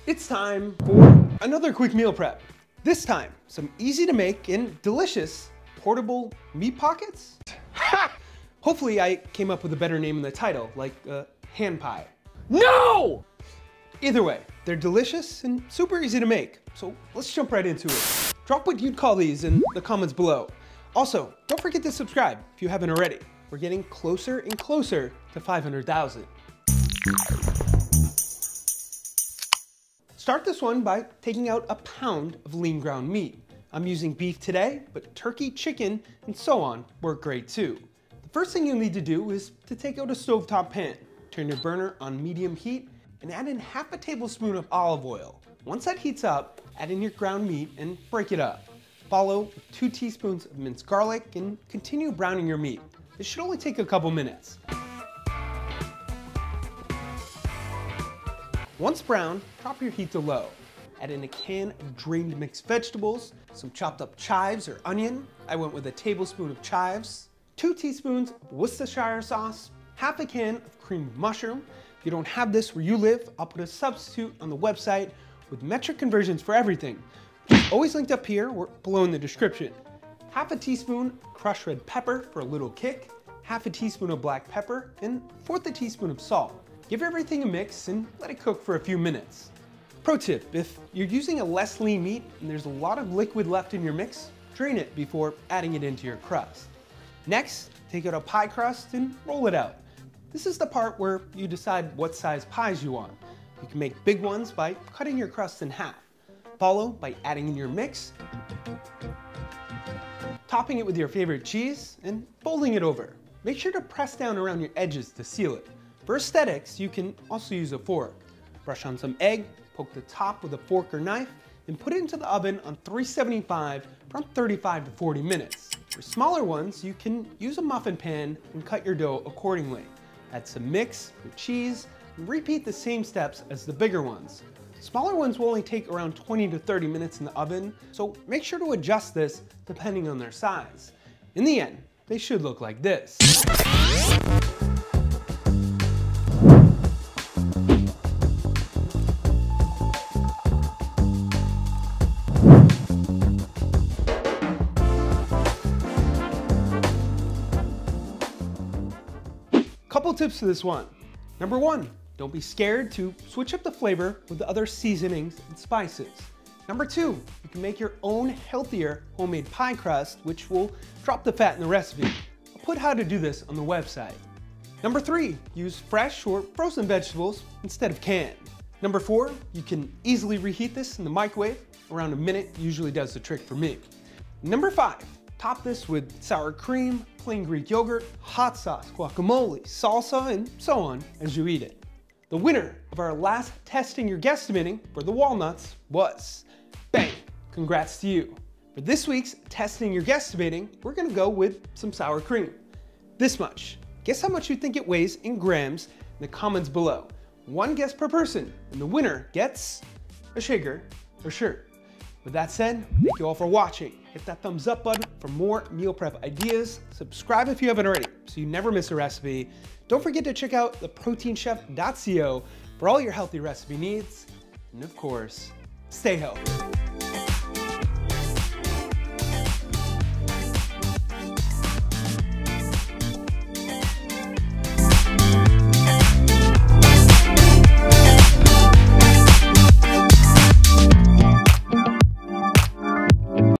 It's time for another quick meal prep. This time, some easy to make and delicious portable meat pockets. Hopefully I came up with a better name in the title, like hand pie. No! Either way, they're delicious and super easy to make. So let's jump right into it. Drop what you'd call these in the comments below. Also, don't forget to subscribe if you haven't already. We're getting closer and closer to 500,000. Start this one by taking out a pound of lean ground meat. I'm using beef today, but turkey, chicken, and so on work great too. The first thing you'll need to do is to take out a stovetop pan. Turn your burner on medium heat and add in half a tablespoon of olive oil. Once that heats up, add in your ground meat and break it up. Follow with 2 teaspoons of minced garlic and continue browning your meat. This should only take a couple minutes. Once browned, drop your heat to low. Add in a can of drained mixed vegetables, some chopped up chives or onion. I went with a tablespoon of chives, 2 teaspoons of Worcestershire sauce, half a can of creamed mushroom. If you don't have this where you live, I'll put a substitute on the website with metric conversions for everything. Always linked up here or below in the description. Half a teaspoon crushed red pepper for a little kick, half a teaspoon of black pepper, and 1/4 a teaspoon of salt. Give everything a mix and let it cook for a few minutes. Pro tip, if you're using a less lean meat and there's a lot of liquid left in your mix, drain it before adding it into your crust. Next, take out a pie crust and roll it out. This is the part where you decide what size pies you want. You can make big ones by cutting your crust in half. Follow by adding in your mix, topping it with your favorite cheese, and folding it over. Make sure to press down around your edges to seal it. For aesthetics, you can also use a fork. Brush on some egg, poke the top with a fork or knife, and put it into the oven on 375 for 35 to 40 minutes. For smaller ones, you can use a muffin pan and cut your dough accordingly. Add some mix, your cheese, and repeat the same steps as the bigger ones. Smaller ones will only take around 20 to 30 minutes in the oven, so make sure to adjust this depending on their size. In the end, they should look like this. Couple tips for this one. Number 1, don't be scared to switch up the flavor with the other seasonings and spices. Number 2, you can make your own healthier homemade pie crust, which will drop the fat in the recipe. I'll put how to do this on the website. Number 3, use fresh or frozen vegetables instead of canned. Number 4, you can easily reheat this in the microwave. Around a minute usually does the trick for me. Number 5, top this with sour cream, plain Greek yogurt, hot sauce, guacamole, salsa, and so on as you eat it. The winner of our last Testing Your Guesstimating for the walnuts was, bang, congrats to you. For this week's Testing Your Guesstimating, we're gonna go with some sour cream. This much. Guess how much you think it weighs in grams in the comments below. 1 guess per person, and the winner gets a shaker or shirt. With that said, thank you all for watching. Hit that thumbs up button for more meal prep ideas. Subscribe if you haven't already so you never miss a recipe. Don't forget to check out theproteinchef.co for all your healthy recipe needs. And of course, stay healthy.